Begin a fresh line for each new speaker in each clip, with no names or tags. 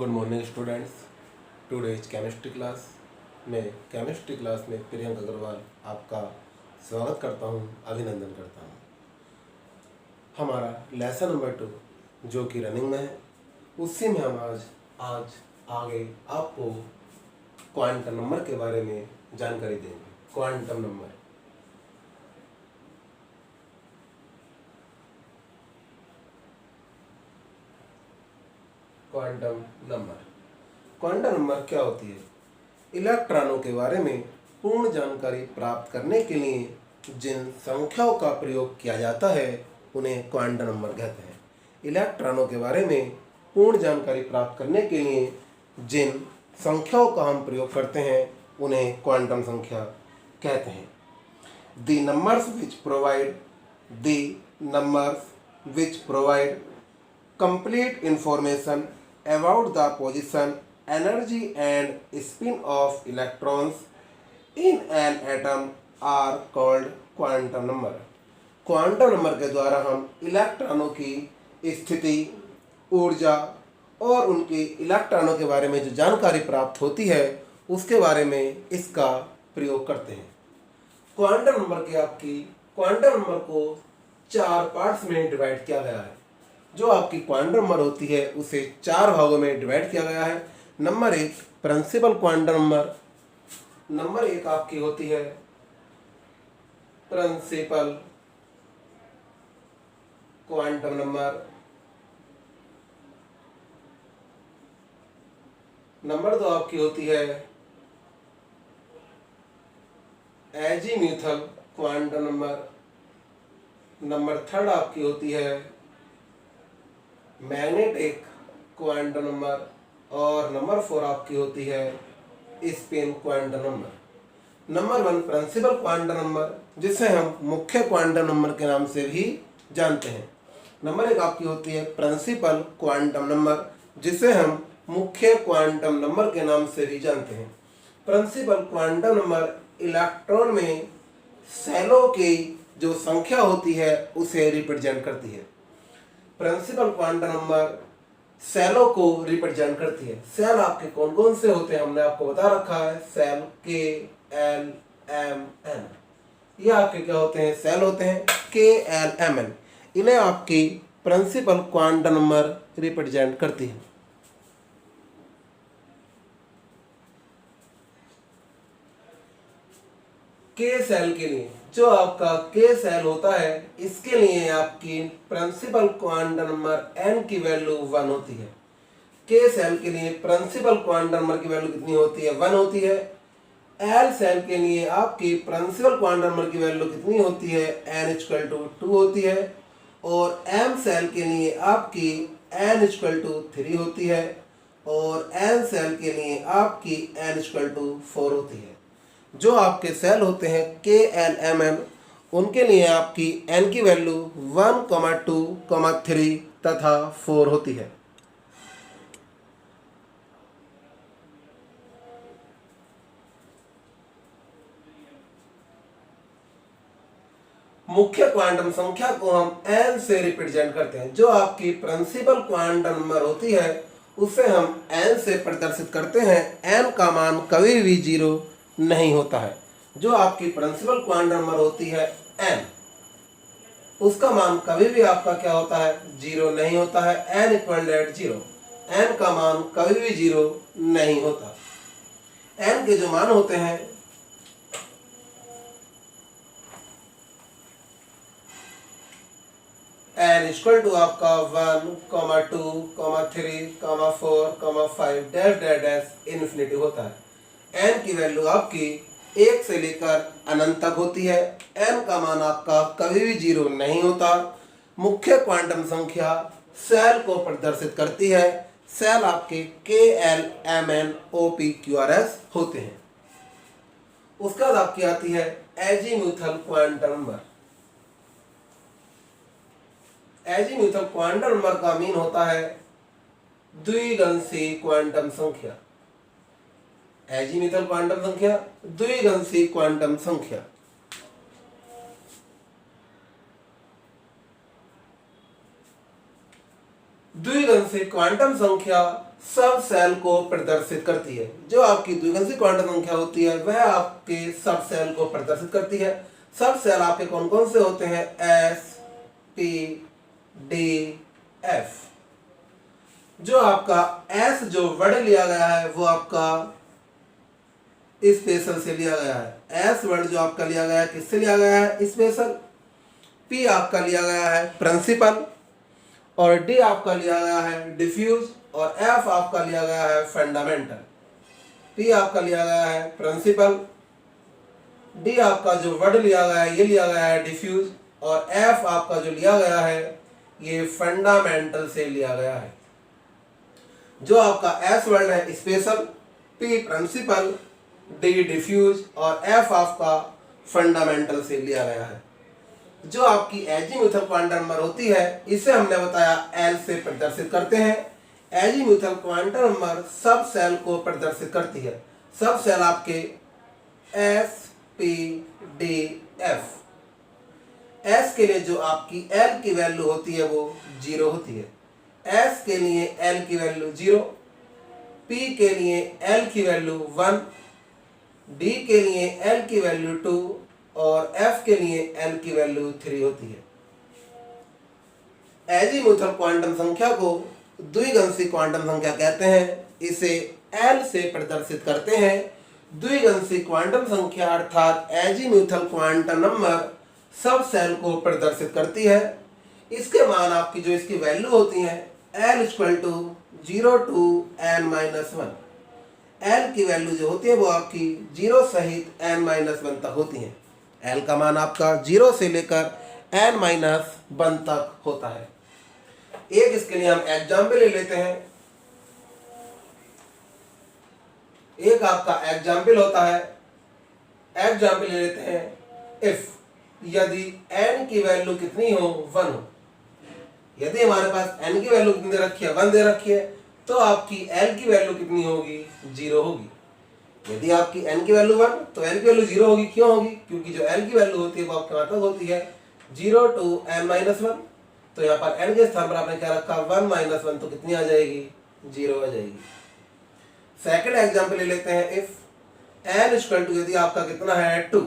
Good morning students. Today's chemistry class में प्रियंक अग्रवाल आपका स्वागत करता हूं, अभिनंदन करता हूं। हमारा लेसन नंबर 2 जो कि रनिंग में है, उसी में हम आज आगे आपको क्वांटम नंबर के बारे में जानकारी देंगे। क्वांटम नंबर क्वांटम नंबर क्या होती है? इलेक्ट्रॉनों के बारे में पूर्ण जानकारी प्राप्त करने के लिए जिन संख्याओं का प्रयोग किया जाता है उन्हें क्वांटम नंबर कहते हैं। इलेक्ट्रॉनों के बारे में पूर्ण जानकारी प्राप्त करने के लिए जिन संख्याओं का हम प्रयोग करते हैं उन्हें क्वांटम संख्या कहते हैं। The numbers which provide complete information about the position, energy and spin of electrons in an atom are called quantum number। Quantum number के द्वारा हम इलेक्ट्रॉनों की स्थिति, ऊर्जा और उनके इलेक्ट्रॉनों के बारे में जो जानकारी प्राप्त होती है उसके बारे में इसका प्रयोग करते हैं। क्वांटम नंबर को 4 पार्ट्स में डिवाइड किया गया है। जो आपकी क्वांटम नंबर होती है उसे 4 भागों में डिवाइड किया गया है। Number 1 principal quantum number. Number 1 आपकी होती है प्रिंसिपल क्वांटम नंबर। नंबर 2 आपकी होती है एजीम्यूथल क्वांटम नंबर। नंबर 3 आपकी होती है मैग्नेटिक क्वांटम नंबर। और नंबर 4 आपकी होती है spin quantum number. Number 1 principal quantum number, जिसे हम मुख्य क्वांटम नंबर के नाम से भी जानते हैं। नंबर 1 आपकी होती है प्रिंसिपल क्वांटम नंबर, जिसे हम मुख्य क्वांटम नंबर के नाम से भी जानते हैं। प्रिंसिपल क्वांटम नंबर इलेक्ट्रॉन में सेलों की जो संख्या होती है उसे रिप्रेजेंट करती है। प्रिंसिपल क्वांटम नंबर सेलों को रिप्रेजेंट करती है। सेल आपके कौन कौन से होते हैं हमने आपको बता रखा है। सेल के एल एम एन, ये आपके क्या होते हैं? सेल होते हैं के एल एम एन। इन्हें आपकी प्रिंसिपल क्वांटम नंबर रिप्रेजेंट करती है। के सेल के लिए जो आपका के सेल होता है, इसके लिए आपकी प्रिंसिपल क्वांटम नंबर n की वैल्यू 1 होती है। के सेल के लिए प्रिंसिपल क्वांटम नंबर की वैल्यू कितनी होती है? 1 होती है। एल सेल के लिए आपकी प्रिंसिपल क्वांटम नंबर की वैल्यू कितनी होती है? n=2 होती है। और m सेल के लिए आपकी n=3 होती है। और n सेल के लिए आपकी n=4 होती है। जो आपके सेल होते हैं के एल एम एन, उनके लिए आपकी n की वैल्यू 1, 2, 3 तथा 4 होती है। मुख्य क्वांटम संख्या को हम n से रिप्रेजेंट करते हैं। जो आपकी प्रिंसिपल क्वांटम नंबर होती है उसे हम n से प्रदर्शित करते हैं। n का मान कभी भी 0 नहीं होता है। जो आपकी प्रिंसिपल क्वांटम नंबर होती है n, उसका मान कभी भी आपका क्या होता है? 0 नहीं होता है। n=0। n का मान कभी भी 0 नहीं होता। n के जो मान होते हैं n आपका 1, 2, 3, 4, 5 डैश इन्फिनिटी होता है। n की वैल्यू आपकी 1 से लेकर अनंत तक होती है। n का मान आपका कभी भी 0 नहीं होता। मुख्य क्वांटम संख्या सेल को प्रदर्शित करती है। सेल आपके K L M N O P Q R S होते हैं। उसके बाद आपकी आती है azimuthal quantum number. Azimuthal quantum number का मीन होता है द्विगंशी क्वांटम संख्या। एजीम्यूथल क्वांटम संख्या, द्विगंशी क्वांटम संख्या। द्विगंशी क्वांटम संख्या सब सेल को प्रदर्शित करती है। जो आपकी द्विगंशी क्वांटम संख्या होती है वह आपके सब सेल को प्रदर्शित करती है। सब सेल आपके कौन कौन से होते हैं? S, P, D, F. जो आपका एस जो वर्ड लिया गया है वो आपका स्पेशल से लिया गया है। एस वर्ड जो आपका लिया गया है किससे लिया गया है? स्पेशल। पी आपका लिया गया है प्रिंसिपल, और डी आपका लिया गया है डिफ्यूज, और एफ आपका लिया गया है फंडामेंटल। पी आपका लिया गया है प्रिंसिपल, डी आपका जो वर्ड लिया गया है ये लिया गया है डिफ्यूज, और एफ आपका जो लिया गया है ये फंडामेंटल से लिया गया है। जो आपका एस वर्ड है special, P principal, D diffuse और एफ आपका फंडामेंटल से लिया गया है। जो आपकी एजीम्यूथल क्वांटम नंबर होती है इसे हमने बताया एल से प्रदर्शित करते हैं। एजीम्यूथल क्वांटम नंबर सब सेल को प्रदर्शित करती है। सब सेल आपके S, P, D, F. S के लिए जो आपकी एल की वैल्यू होती है वो 0 होती है। एस के लिए एल की वैल्यू 0, पी के लिए एल की वैल्यू 1, डी के लिए एल की वैल्यू 2 और एफ के लिए एल की वैल्यू 3 होती है। एजीम्यूथल क्वांटम संख्या को द्विगंशी क्वांटम संख्या कहते हैं। इसे एल से प्रदर्शित करते हैं। द्विगंशी क्वांटम संख्या अर्थात एजीम्यूथल क्वांटम नंबर सब सेल को प्रदर्शित करती है। इसके मान आपकी जो इसकी वैल्यू होती है L = 0 to n-1। L की वैल्यू जो होती है वो आपकी 0 सहित n-1 तक होती है। L का मान आपका 0 से लेकर n-1 तक होता है। एक इसके लिए हम एग्जाम्पल ले लेते हैं। एक आपका एग्जाम्पल होता है, एग्जाम्पल ले लेते हैं इफ यदि n की वैल्यू कितनी हो? 1 हो। यदि हमारे पास n की वैल्यू कितनी दे रखी है? 1 दे रखी है, तो आपकी l की वैल्यू कितनी होगी? 0 होगी। यदि आपकी n की वैल्यू 1 तो l की वैल्यू 0 होगी। क्यों होगी? क्योंकि जो l की वैल्यू होती है वो आपके मतलब होती है 0 to n-1। तो यहाँ पर n के स्थान पर आपने क्या रखा? 1-1, तो कितनी आ जाएगी? 0 आ जाएगी। सेकंड एग्जाम्पल ले लेते हैं इफ n = यदि आपका कितना है 2,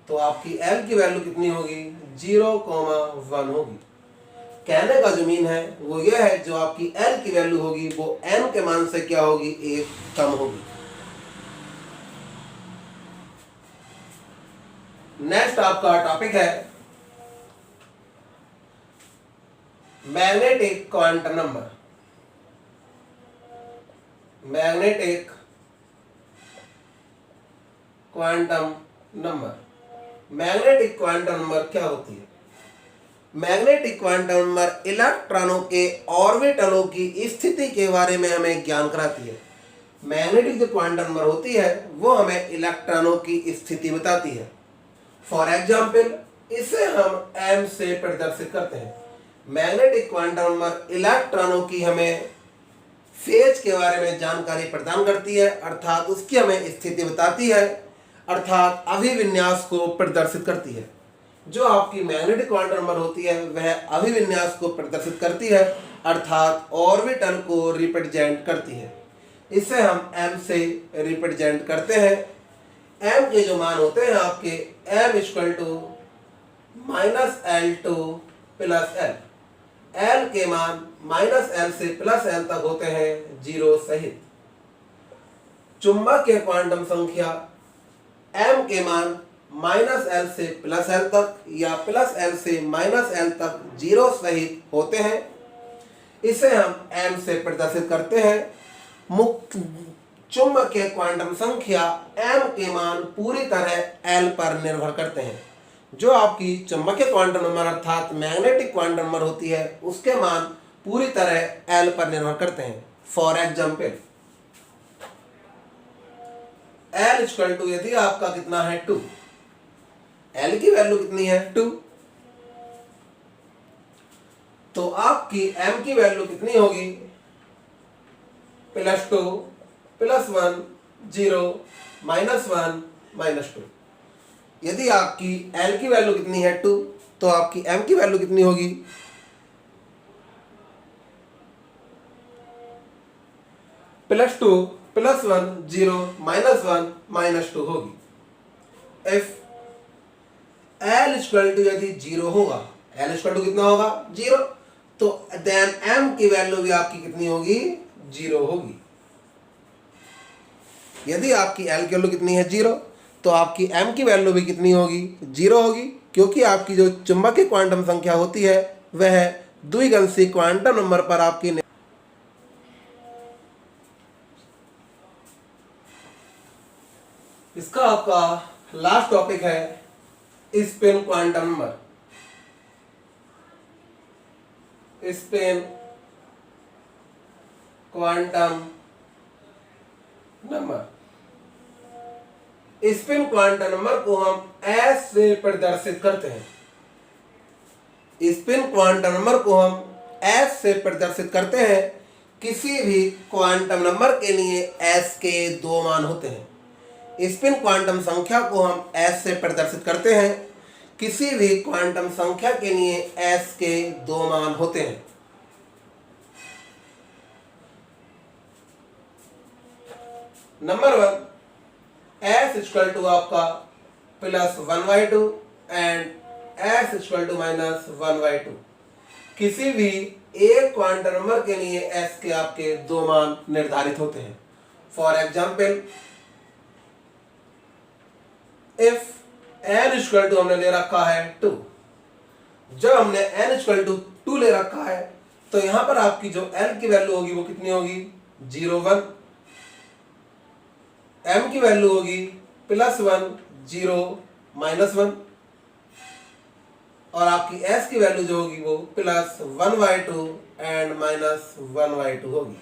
तो आपकी l की वैल्यू कितनी होगी? 0,1 होगी। कहने का जो मीन है वो ये है जो आपकी l की वैल्यू होगी वो n के मान से क्या होगी? 1 कम होगी। नेक्स्ट आपका टॉपिक है magnetic quantum number. Magnetic quantum number. Magnetic quantum number क्या होती है? मैग्नेटिक क्वांटम नंबर इलेक्ट्रॉनों के ऑर्बिटलों की स्थिति के बारे में हमें ज्ञान कराती है। मैग्नेटिक जो क्वांटम नंबर होती है वो हमें इलेक्ट्रॉनों की स्थिति बताती है। फॉर एग्जाम्पल इसे हम m से प्रदर्शित करते हैं। मैग्नेटिक क्वांटम नंबर इलेक्ट्रॉनों की हमें फेज के बारे में जानकारी प्रदान करती है, अर्थात उसकी हमें स्थिति बताती है, अर्थात अभिविन्यास को प्रदर्शित करती है। जो आपकी मैग्नेटिक क्वांटम नंबर होती है वह अभिविन्यास को प्रदर्शित करती है, अर्थात ऑर्बिटल को रिप्रेजेंट करती है। इसे हम m से रिप्रेजेंट करते हैं। m के जो मान होते हैं आपके m = -L2 + L। L के मान -L से +L तक होते हैं 0 सहित। चुंबकीय क्वांटम संख्या m के मान -L से +L तक या +L से -L तक 0 सहित होते हैं। इसे हम m से प्रदर्शित करते हैं। मुक्त चुंबकीय क्वांटम संख्या m के मान पूरी तरह L पर निर्भर करते हैं। जो आपकी चुंबकीय क्वांटम नंबर अर्थात मैग्नेटिक क्वांटम नंबर होती है उसके मान पूरी तरह L पर निर्भर करते हैं। फॉर एग्जाम्पल L = यदि आपका कितना है 2, L की वैल्यू कितनी है? 2, तो आपकी m की वैल्यू कितनी होगी? +2 +1 0 -1 -2। यदि आपकी L की वैल्यू कितनी है 2, तो आपकी m की वैल्यू कितनी होगी? +2 +1 0 -1 -2 होगी। इफ L इक्वल टू यदि 0 होगा, L इक्वल टू कितना होगा 0, तो देन M की वैल्यू भी आपकी कितनी होगी 0 होगी। यदि आपकी L की वैल्यू कितनी है 0, तो आपकी M की वैल्यू भी कितनी होगी 0 होगी, क्योंकि आपकी जो चुंबकीय क्वांटम संख्या होती है वह द्विगंशी क्वांटम नंबर पर आपकी इसका आपका लास्ट टॉपिक है spin quantum number. Spin quantum number, spin quantum number को हम S से प्रदर्शित करते हैं। स्पिन क्वांटम नंबर को हम S से प्रदर्शित करते हैं। किसी भी क्वांटम नंबर के लिए S के 2 मान होते हैं। स्पिन क्वांटम संख्या को हम S से प्रदर्शित करते हैं। किसी भी क्वांटम संख्या के लिए S के 2 मान होते हैं। नंबर 1, S इक्वल टू आपका +1/2 एंड S इक्वल टू -1/2। किसी भी एक क्वांटम नंबर के लिए S के आपके 2 मान निर्धारित होते हैं। For example, if n equal to हमने ले रखा है 2, जब हमने n इक्वल टू 2 ले रखा है तो यहां पर आपकी जो l की वैल्यू होगी वो कितनी होगी 0 1, m की वैल्यू होगी +1 0 -1, और आपकी s की वैल्यू जो होगी वो +1/2 एंड -1/2 होगी।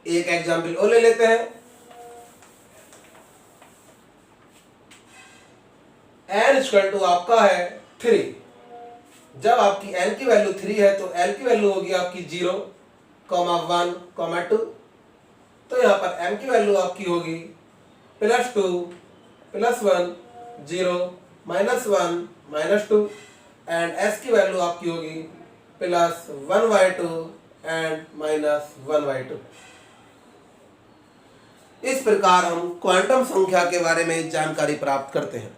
एक एग्जाम्पल और ले लेते हैं। n इक्वल टू आपका है 3, जब आपकी n की वैल्यू 3 है तो l की वैल्यू होगी आपकी 0, 1, 2, तो यहां पर m की वैल्यू आपकी होगी +2 +1 0 -1 -2 एंड s की वैल्यू आपकी होगी +1/2 एंड -1/2। इस प्रकार हम क्वांटम संख्या के बारे में जानकारी प्राप्त करते हैं।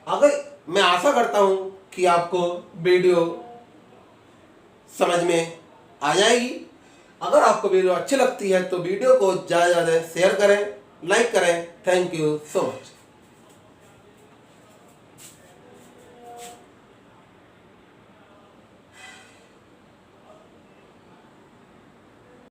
अगर मैं आशा करता हूं कि आपको वीडियो समझ में आ जाएगी। अगर आपको वीडियो अच्छी लगती है तो वीडियो को ज़्यादा से ज़्यादा शेयर करें, लाइक करें। Thank you so much.